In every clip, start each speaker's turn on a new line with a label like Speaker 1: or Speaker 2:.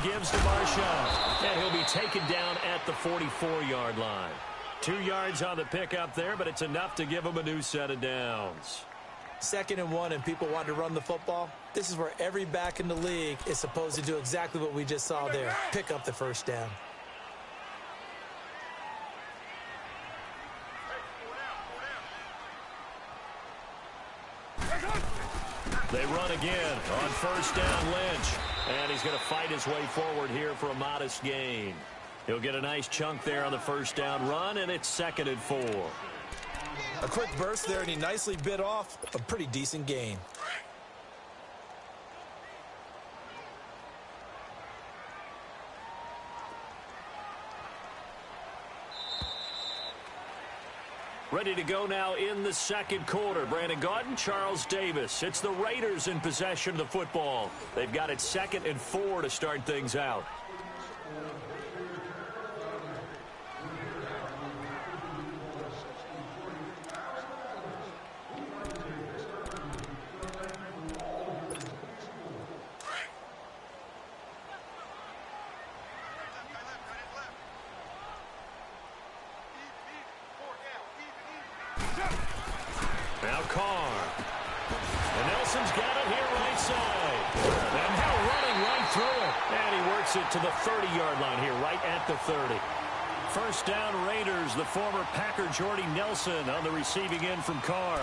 Speaker 1: gives to Marshall. And he'll be taken down at the 44-yard line. 2 yards on the pickup there, but it's enough to give him a new set of downs.
Speaker 2: 2nd and 1 and people want to run the football. This is where every back in the league is supposed to do exactly what we just saw there. Pick up the first down.
Speaker 1: They run again on 1st down, Lynch. And he's going to fight his way forward here for a modest gain. He'll get a nice chunk there on the 1st down run, and it's 2nd and 4.
Speaker 2: A quick burst there, and he nicely bit off a pretty decent gain.
Speaker 1: Ready to go now in the 2nd quarter. Brandon Gaudin, Charles Davis. It's the Raiders in possession of the football. They've got it 2nd and 4 to start things out. Now Carr. And Nelson's got it here right side. And now running right through it. And he works it to the 30-yard line here, right at the 30. 1st down Raiders, the former Packer Jordy Nelson on the receiving end from Carr.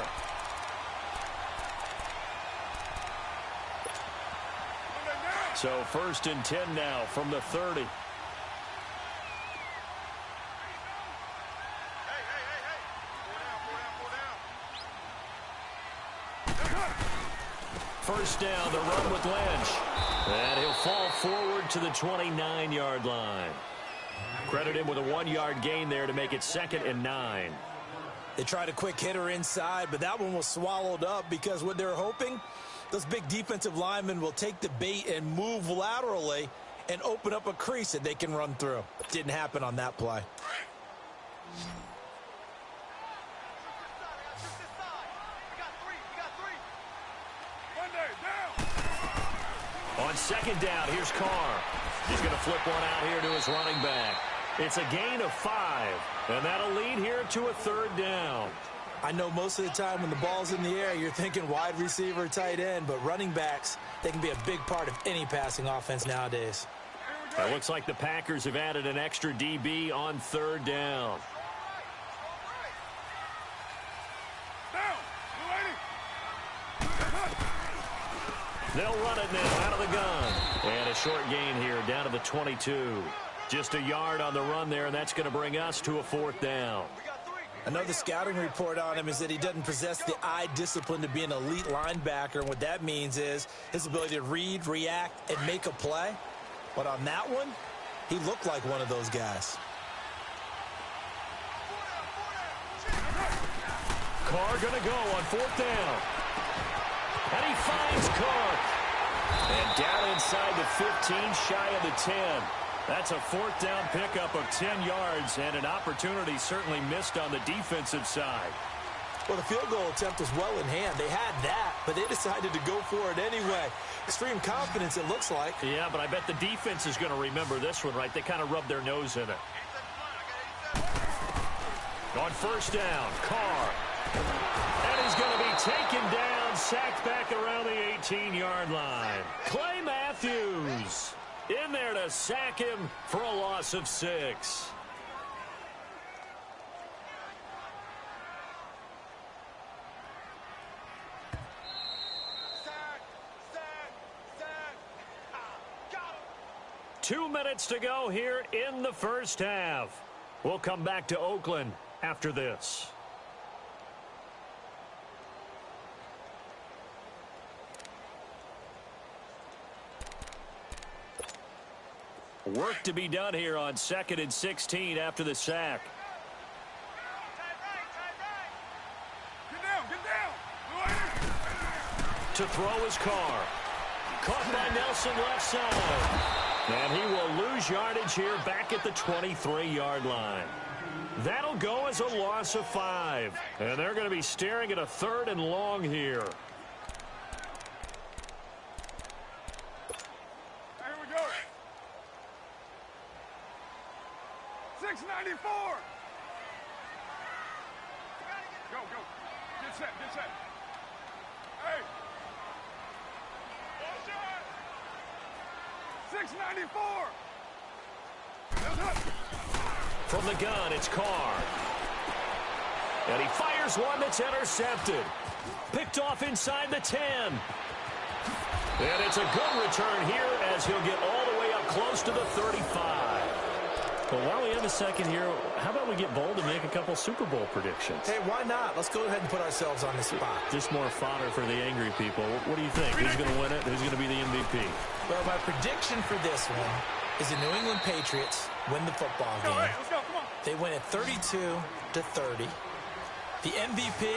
Speaker 1: So 1st and 10 now from the 30. First down, the run with Lynch. And he'll fall forward to the 29-yard line. Credit him with a 1-yard gain there to make it 2nd and 9.
Speaker 2: They tried a quick hitter inside, but that one was swallowed up because what they're hoping, those big defensive linemen will take the bait and move laterally and open up a crease that they can run through. Didn't happen on that play.
Speaker 1: On 2nd down, here's Carr. He's going to flip one out here to his running back. It's a gain of 5, and that'll lead here to a 3rd down.
Speaker 2: I know most of the time when the ball's in the air, you're thinking wide receiver, tight end, but running backs, they can be a big part of any passing offense nowadays.
Speaker 1: It looks like the Packers have added an extra DB on 3rd down. They'll run it now out of the gun. And a short gain here down to the 22. Just a yard on the run there, and that's going to bring us to a 4th down.
Speaker 2: I know the scouting report on him is that he doesn't possess the eye discipline to be an elite linebacker. And what that means is his ability to read, react, and make a play. But on that one, he looked like one of those guys.
Speaker 1: Carr going to go on 4th down. And he finds Carr. And down inside the 15, shy of the 10. That's a 4th down pickup of 10 yards, and an opportunity certainly missed on the defensive side.
Speaker 2: Well, the field goal attempt was well in hand. They had that, but they decided to go for it anyway. Extreme confidence, it looks like.
Speaker 1: Yeah, but I bet the defense is going to remember this one, right? They kind of rubbed their nose in it. On 1st down, Carr. And he's going to be taken down, sacked back around the 18-yard line. Clay Matthews in there to sack him for a loss of 6. Two minutes to go here in the first half. We'll come back to Oakland after this. Work to be done here on 2nd and 16 after the sack. To throw his Carr. Caught by Nelson left side. And he will lose yardage here back at the 23-yard line. That'll go as a loss of 5. And they're going to be staring at a 3rd and long here.
Speaker 3: 694. Go, go. Get set, get set. Hey. 694.
Speaker 1: From the gun, it's Carr. And he fires one that's intercepted. Picked off inside the 10. And it's a good return here as he'll get all the way up close to the 35.
Speaker 4: Well, while we have a second here, how about we get bold and make a couple Super Bowl predictions?
Speaker 2: Hey, why not? Let's go ahead and put ourselves on the spot.
Speaker 4: Just more fodder for the angry people. What do you think? Who's going to win it? Who's going to be the MVP?
Speaker 2: Well, my prediction for this one is the New England Patriots win the football game.
Speaker 3: All right, let's go, come on.
Speaker 2: They win it 32-30. The MVP,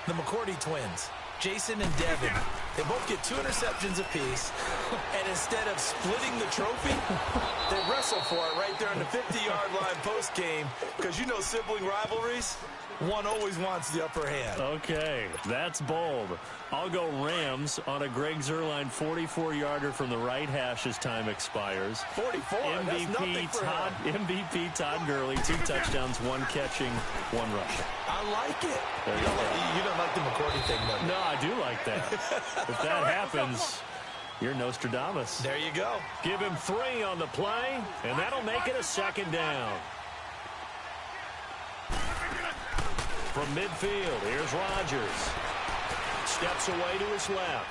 Speaker 2: the McCourty twins, Jason and Devin. They both get 2 interceptions apiece, and instead of splitting the trophy, they wrestle for it right there on the 50-yard line post-game, because you know sibling rivalries, one always wants the upper hand.
Speaker 4: Okay, that's bold. I'll go Rams on a Greg Zuerlein 44-yarder from the right hash as time expires.
Speaker 2: 44, that's nothing for him.
Speaker 4: MVP Todd Gurley, 2 touchdowns, 1 catching, 1 rushing.
Speaker 2: I like it.
Speaker 4: There
Speaker 2: You don't like the McCourty thing, though.
Speaker 4: No, I do like that. If that happens, you're Nostradamus.
Speaker 2: There you go.
Speaker 1: Give him 3 on the play, and that'll make it a second down. From midfield, here's Rodgers. Steps away to his left.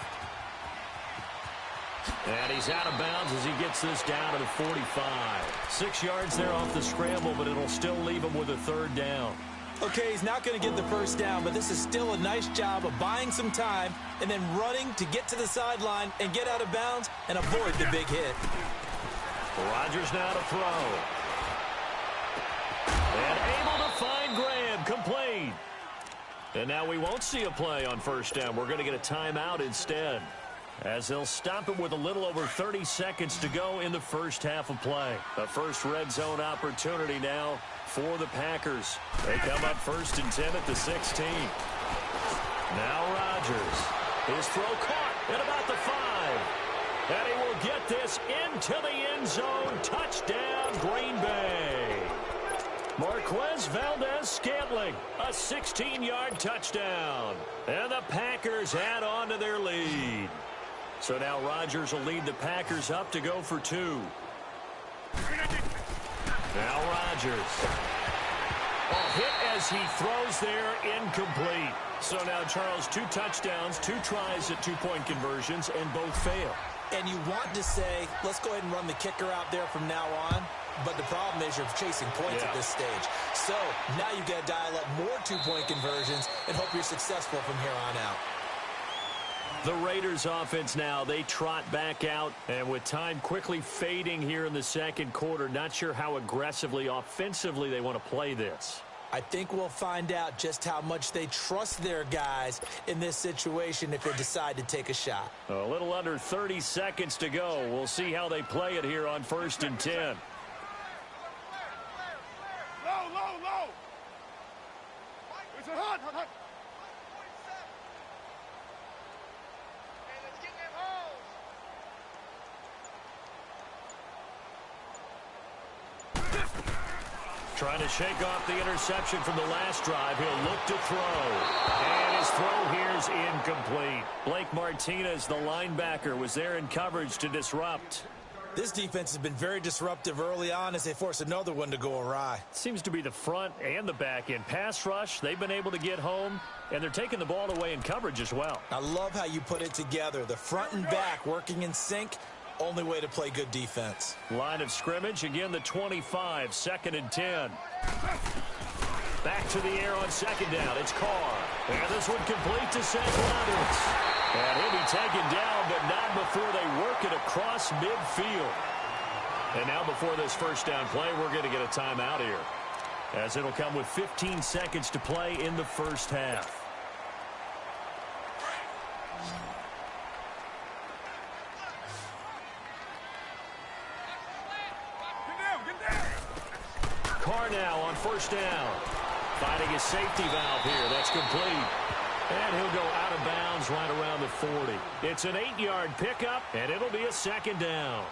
Speaker 1: And he's out of bounds as he gets this down to the 45. 6 yards there off the scramble, but it'll still leave him with a 3rd down.
Speaker 2: Okay, he's not going to get the first down, but this is still a nice job of buying some time and then running to get to the sideline and get out of bounds and avoid the big hit.
Speaker 1: Rodgers now to throw. And able to find Graham, complete. And now we won't see a play on 1st down. We're going to get a timeout instead, as they'll stop it with a little over 30 seconds to go in the first half of play. The first red zone opportunity now for the Packers. They come up 1st and 10 at the 16. Now Rodgers. His throw caught at about the 5. And he will get this into the end zone. Touchdown, Green Bay. Marquez Valdez-Scantling, a 16-yard touchdown. And the Packers add on to their lead. So now Rodgers will lead the Packers up to go for 2. Now Rodgers. A hit as he throws there, incomplete. So now, Charles, 2 touchdowns, 2 tries at 2-point conversions, and both fail.
Speaker 2: And you want to say, let's go ahead and run the kicker out there from now on. But the problem is you're chasing points at this stage. So now you've got to dial up more 2-point conversions and hope you're successful from here on out.
Speaker 1: The Raiders offense now, they trot back out. And with time quickly fading here in the 2nd quarter, not sure how aggressively, offensively they want to play this.
Speaker 2: I think we'll find out just how much they trust their guys in this situation if they decide to take a shot.
Speaker 1: A little under 30 seconds to go. We'll see how they play it here on 1st and 10.
Speaker 3: Low. It's a hot.
Speaker 1: Trying to shake off the interception from the last drive. He'll look to throw. And his throw here's incomplete. Blake Martinez, the linebacker, was there in coverage to disrupt.
Speaker 2: This defense has been very disruptive early on as they force another one to go awry.
Speaker 1: Seems to be the front and the back end. Pass rush, they've been able to get home, and they're taking the ball away in coverage as well.
Speaker 2: I love how you put it together. The front and back working in sync. Only way to play good defense.
Speaker 1: Line of scrimmage, again the 25, 2nd and 10. Back to the air on 2nd down. It's Carr. And this one complete to Zach Levis. And he'll be taken down, but not before they work it across midfield. And now before this 1st down play, we're going to get a timeout here, as it'll come with 15 seconds to play in the 1st half. Carr now on 1st down. Finding his safety valve here. That's complete. And he'll go out of bounds right around the 40. It's an 8-yard pickup, and it'll be a 2nd down.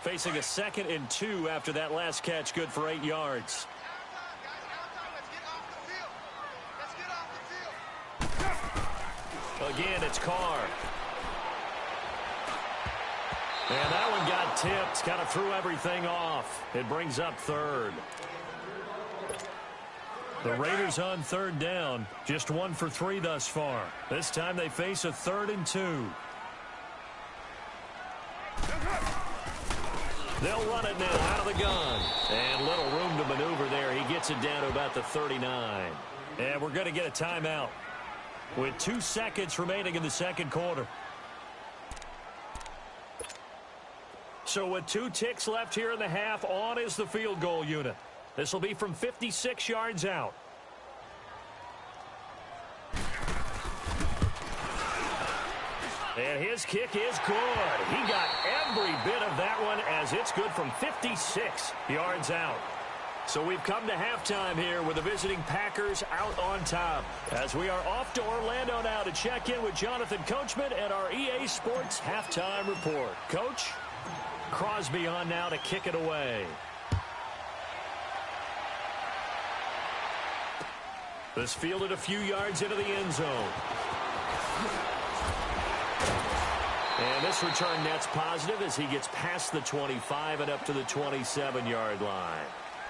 Speaker 4: facing a 2nd and 2 after that last catch, good for 8 yards. Again, it's Carr. And that one got tipped, kind of threw everything off. It brings up 3rd. The Raiders on 3rd down, just 1 for 3 thus far. This time they face a 3rd and 2. They'll run it now out of the gun. And little room to maneuver there. He gets it down to about the 39. And we're going to get a timeout with 2 seconds remaining in the 2nd quarter. So with 2 ticks left here in the half, on is the field goal unit. This will be from 56 yards out. And his kick is good. He got every bit of that one as it's good from 56 yards out. So we've come to halftime here with the visiting Packers out on top. As we are off to Orlando now to check in with Jonathan Coachman and our EA Sports halftime report. Coach, Crosby on now to kick it away. This fielded a few yards into the end zone. And this return net's positive as he gets past the 25 and up to the 27-yard line.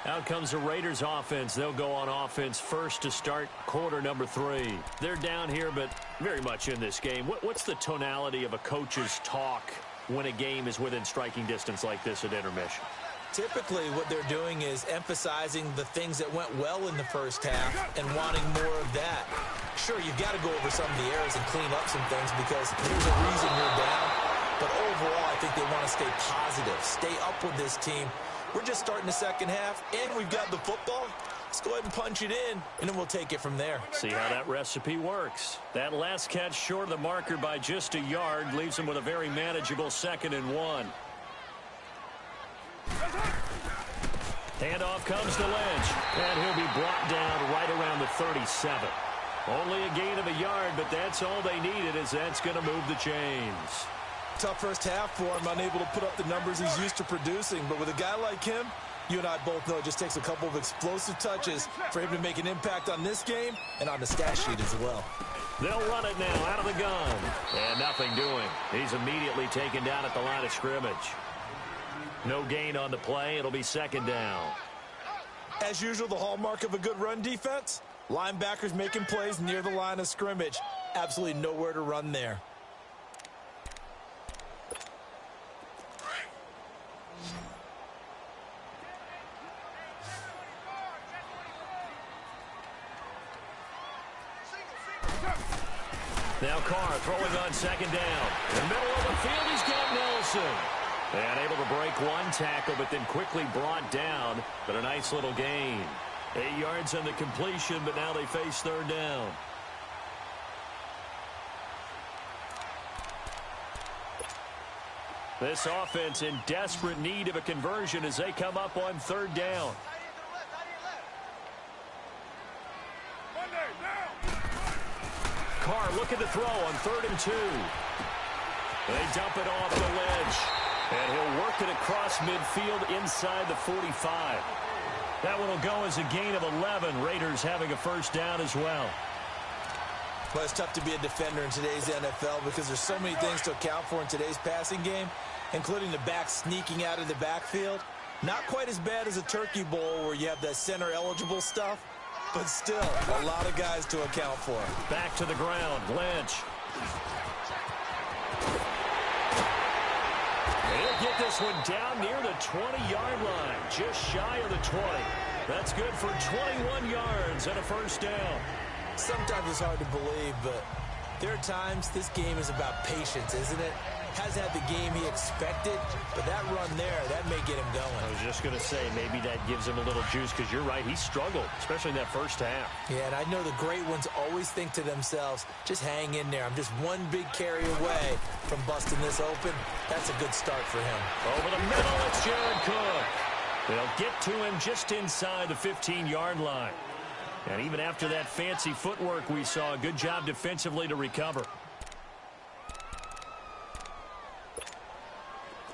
Speaker 4: Out comes the Raiders offense. They'll go on offense first to start quarter number 3. They're down here, but very much in this game. What's the tonality of a coach's talk when a game is within striking distance like this at intermission?
Speaker 2: Typically, what they're doing is emphasizing the things that went well in the first half and wanting more of that. Sure, you've got to go over some of the errors and clean up some things because there's a reason you're down. But overall, I think they want to stay positive, stay up with this team. We're just starting the second half, and we've got the football. Let's go ahead and punch it in, and then we'll take it from there.
Speaker 4: See how that recipe works. That last catch short of the marker by just a yard leaves him with a very manageable 2nd and 1. Handoff comes to Lynch, and he'll be brought down right around the 37. Only a gain of a yard, but that's all they needed, as that's going to move the chains.
Speaker 2: Tough first half for him, unable to put up the numbers he's used to producing. But with a guy like him, you and I both know it just takes a couple of explosive touches for him to make an impact on this game and on the stat sheet as well.
Speaker 4: They'll run it now out of the gun. And nothing doing. He's immediately taken down at the line of scrimmage. No gain on the play. It'll be 2nd down.
Speaker 2: As usual, the hallmark of a good run defense, linebackers making plays near the line of scrimmage. Absolutely nowhere to run there.
Speaker 4: Now Carr throwing on 2nd down. In the middle of the field, he's got Nelson. And able to break one tackle, but then quickly brought down. But a nice little gain. 8 yards on the completion, but now they face 3rd down. This offense in desperate need of a conversion as they come up on 3rd down. Carr looking to throw on 3rd and 2. They dump it off the ledge. And he'll work it across midfield inside the 45. That one will go as a gain of 11. Raiders having a 1st down as well.
Speaker 2: Well, it's tough to be a defender in today's NFL because there's so many things to account for in today's passing game, including the back sneaking out of the backfield. Not quite as bad as a turkey bowl where you have that center-eligible stuff, but still a lot of guys to account for.
Speaker 4: Back to the ground, Lynch. He'll get this one down near the 20-yard line, just shy of the 20. That's good for 21 yards and a 1st down.
Speaker 2: Sometimes it's hard to believe, but there are times this game is about patience, isn't it? Hasn't had the game he expected, but that run there, that may get him going.
Speaker 4: I was just going to say, maybe that gives him a little juice, because you're right, he struggled, especially in that 1st half.
Speaker 2: Yeah, and I know the great ones always think to themselves, just hang in there. I'm just one big carry away from busting this open. That's a good start for him.
Speaker 4: Over the middle, it's Jared Cook. They'll get to him just inside the 15-yard line. And even after that fancy footwork we saw, a good job defensively to recover.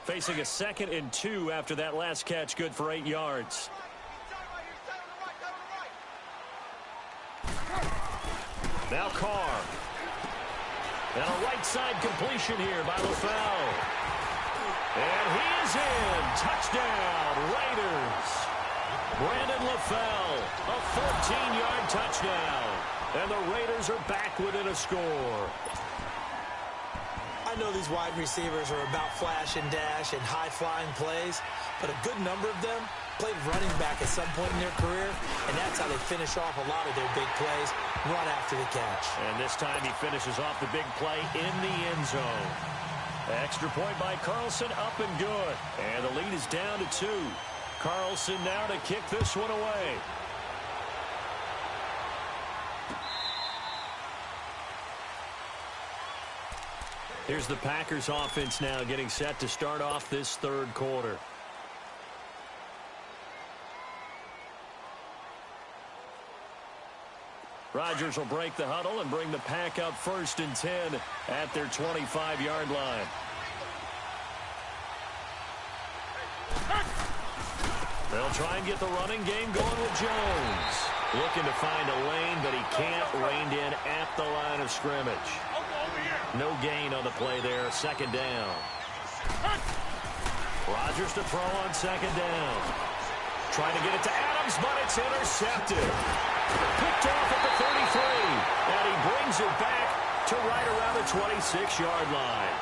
Speaker 4: Facing a 2nd and 2 after that last catch, good for 8 yards. Now Carr. And a right side completion here by LaFell. And he is in. Touchdown, Raiders. Brandon LaFell, a 14-yard touchdown. And the Raiders are back within a score.
Speaker 2: I know these wide receivers are about flash and dash and high-flying plays, but a good number of them played running back at some point in their career, and that's how they finish off a lot of their big plays, run after the catch.
Speaker 4: And this time he finishes off the big play in the end zone. Extra point by Carlson, up and good. And the lead is down to 2. Carlson now to kick this one away. Here's the Packers offense now getting set to start off this third quarter. Rodgers will break the huddle and bring the Pack up 1st and 10 at their 25-yard line. They'll try and get the running game going with Jones. Looking to find a lane, but he can't. Reined in at the line of scrimmage. No gain on the play there. 2nd down. Rodgers to throw on 2nd down. Trying to get it to Adams, but it's intercepted. Picked off at the 33. And he brings it back to right around the 26-yard line.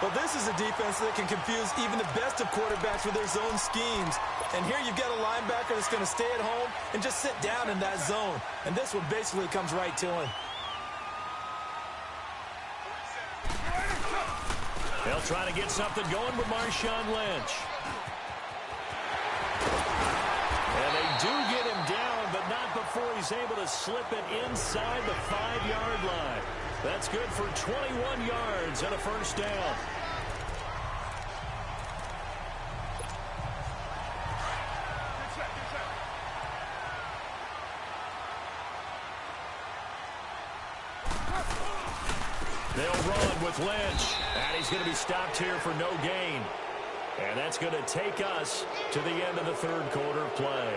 Speaker 2: But this is a defense that can confuse even the best of quarterbacks with their zone schemes. And here you've got a linebacker that's going to stay at home and just sit down in that zone. And this one basically comes right to him.
Speaker 4: They'll try to get something going with Marshawn Lynch. And they do get him down, but not before he's able to slip it inside the 5-yard line. That's good for 21 yards and a 1st down. They'll run with Lynch, and he's going to be stopped here for no gain. And that's going to take us to the end of the third quarter of play.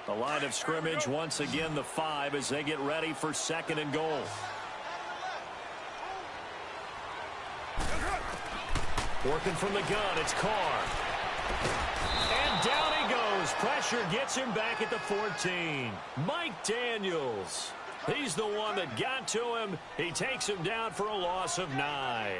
Speaker 4: The line of scrimmage, once again, the 5 as they get ready for 2nd and goal. Working from the gun, it's Carr. And down he goes. Pressure gets him back at the 14. Mike Daniels. He's the one that got to him. He takes him down for a loss of 9.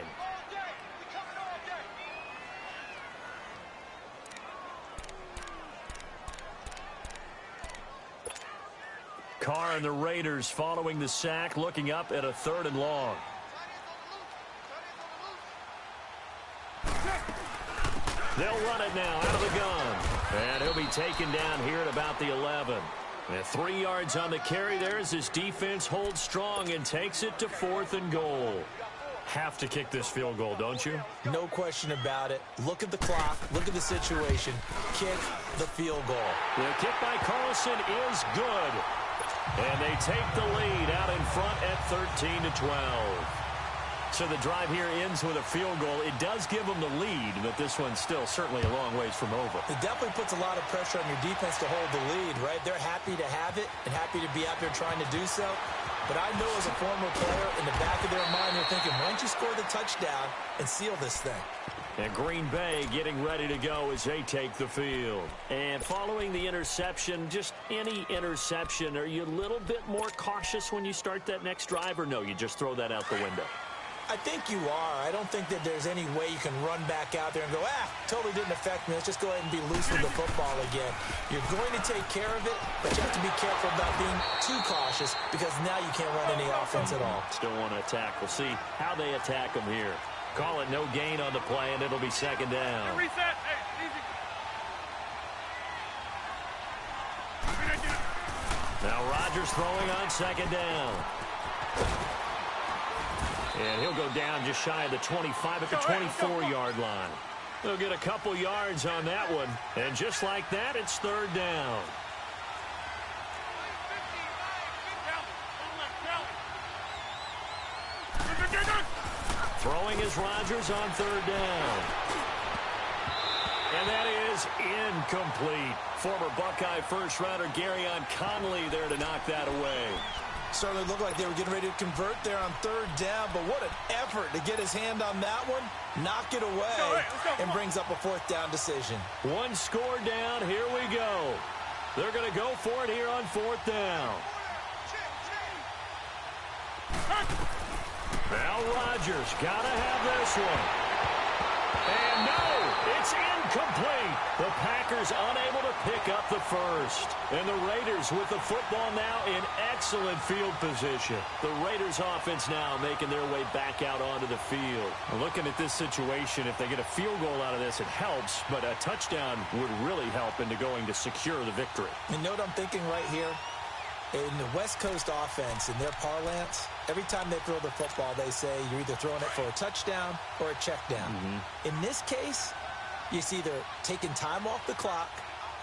Speaker 4: Carr and the Raiders following the sack, looking up at a 3rd and long. They'll run it now out of the gun. And he'll be taken down here at about the 11. And 3 yards on the carry there as this defense holds strong and takes it to 4th and goal. Have to kick this field goal, don't you?
Speaker 2: No question about it. Look at the clock. Look at the situation. Kick the field goal.
Speaker 4: The kick by Carlson is good. And they take the lead out in front at 13-12. So the drive here ends with a field goal. It does give them the lead, but this one's still certainly a long ways from over.
Speaker 2: It definitely puts a lot of pressure on your defense to hold the lead, right? They're happy to have it and happy to be out there trying to do so. But I know as a former player, in the back of their mind, they're thinking, why don't you score the touchdown and seal this thing?
Speaker 4: And Green Bay getting ready to go as they take the field. And following the interception, just any interception, are you a little bit more cautious when you start that next drive, or no, you just throw that out the window?
Speaker 2: I think you are. I don't think that there's any way you can run back out there and go, totally didn't affect me. Let's just go ahead and be loose with the football again. You're going to take care of it, but you have to be careful about being too cautious because now you can't run any offense at all.
Speaker 4: Still want to attack. We'll see how they attack them here. Call it no gain on the play, and it'll be 2nd down.
Speaker 3: Reset. Hey, easy.
Speaker 4: Now Rodgers throwing on 2nd down. And he'll go down just shy of the 25 at the 24-yard line. They'll get a couple yards on that one. And just like that, it's 3rd down. Throwing is Rodgers on third down. And that is incomplete. Former Buckeye first-rounder Garyon Conley there to knock that away.
Speaker 2: Certainly looked like they were getting ready to convert there on third down, but what an effort to get his hand on that one, knock it away, and brings up a fourth down decision.
Speaker 4: One score down. Here we go. They're going to go for it here on fourth down. Now Rodgers got to have this one. And no, it's incomplete. The Packers unable to pick up the first. And the Raiders with the football now in excellent field position. The Raiders offense now making their way back out onto the field. Looking at this situation, if they get a field goal out of this, it helps. But a touchdown would really help into going to secure the victory.
Speaker 2: You know what I'm thinking right here? In the West Coast offense, in their parlance, every time they throw the football, they say you're either throwing it for a touchdown or a check down. In this case, it's either taking time off the clock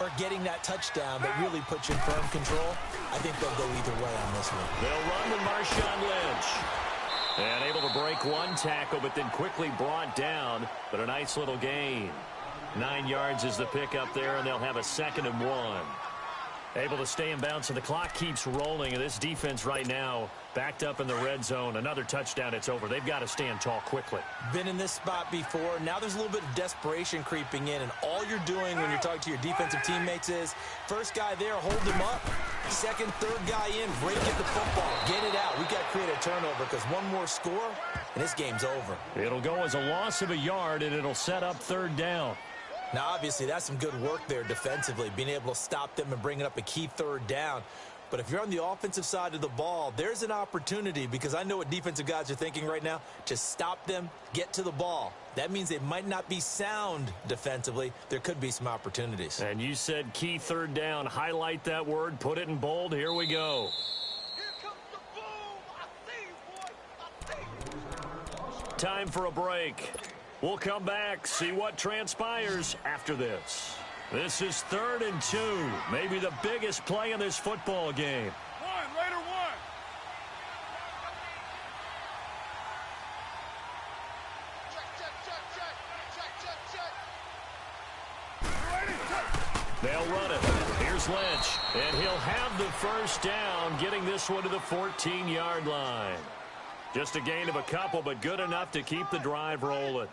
Speaker 2: or getting that touchdown that really puts you in firm control. I think they'll go either way on this one.
Speaker 4: They'll run with Marshawn Lynch. And able to break one tackle, but then quickly brought down. But a nice little gain. 9 yards is the pickup there, and they'll have a 2nd and 1. Able to stay in bounds, so the clock keeps rolling. And this defense right now backed up in the red zone. Another touchdown, it's over. They've got to stand tall quickly.
Speaker 2: Been in this spot before. Now there's a little bit of desperation creeping in. And all you're doing when you're talking to your defensive teammates is, first guy there, hold him up. Second, third guy in, break it the football. Get it out. We've got to create a turnover because one more score, and this game's over.
Speaker 4: It'll go as a loss of a yard, and it'll set up third down.
Speaker 2: Now, obviously, that's some good work there defensively, being able to stop them and bringing up a key third down. But if you're on the offensive side of the ball, there's an opportunity, because I know what defensive guys are thinking right now, to stop them, get to the ball. That means they might not be sound defensively. There could be some opportunities.
Speaker 4: And you said key third down. Highlight that word. Put it in bold. Here we go.
Speaker 3: Here comes the boom. I see you, boy. I see you.
Speaker 4: Time for a break. We'll come back, see what transpires after this. This is 3rd and 2. Maybe the biggest play in this football game.
Speaker 3: Raider one. Check.
Speaker 4: They'll run it. Here's Lynch. And he'll have the first down, getting this one to the 14-yard line. Just a gain of a couple, but good enough to keep the drive rolling.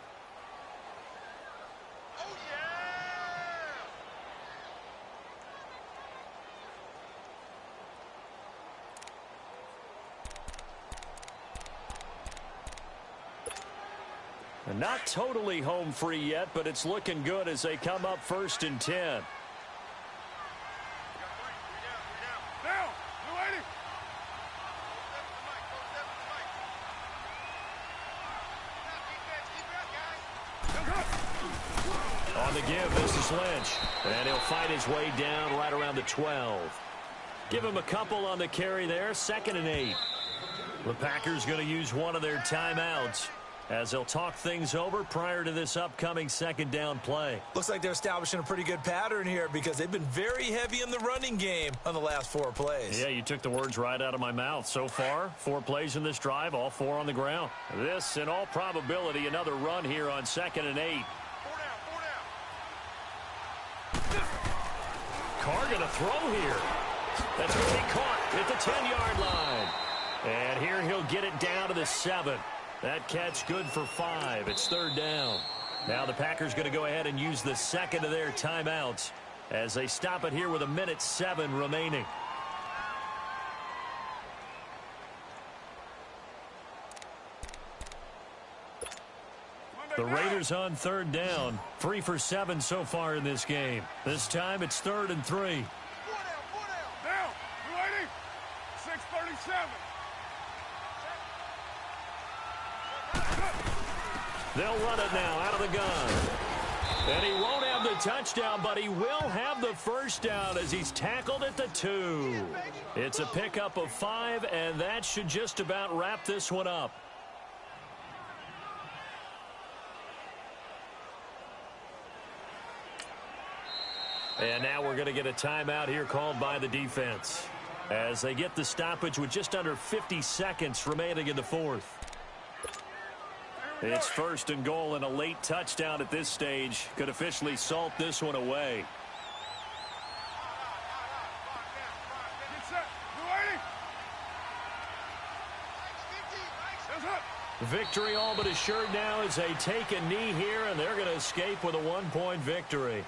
Speaker 4: Not totally home free yet, but it's looking good as they come up 1st and 10.
Speaker 3: Down. Blue 80.
Speaker 4: On the give, this is Lynch. And he'll fight his way down right around the 12. Give him a couple on the carry there. 2nd and 8. The Packers going to use one of their timeouts as they'll talk things over prior to this upcoming 2nd down play.
Speaker 2: Looks like they're establishing a pretty good pattern here because they've been very heavy in the running game on the last 4 plays.
Speaker 4: Yeah, you took the words right out of my mouth. So far, 4 plays in this drive, all 4 on the ground. This, in all probability, another run here on 2nd and 8. Carr going to throw here. That's going to be caught at the 10-yard line. And here he'll get it down to the 7. That catch good for 5. It's 3rd down. Now the Packers going to go ahead and use the 2nd of their timeouts as they stop it here with 1:07 remaining. The Raiders on 3rd down. 3 for 7 so far in this game. This time it's 3rd and 3.
Speaker 3: Down. Blue 80. 6:37.
Speaker 4: They'll run it now out of the gun. And he won't have the touchdown, but he will have the first down as he's tackled at the 2. It's a pickup of 5, and that should just about wrap this one up. And now we're going to get a timeout here called by the defense as they get the stoppage with just under 50 seconds remaining in the 4th. It's first and goal, and a late touchdown at this stage could officially salt this one away.
Speaker 3: Get set. You ready? Hands up.
Speaker 4: Victory all but assured now as they take a knee here, and they're going to escape with a 1-point victory.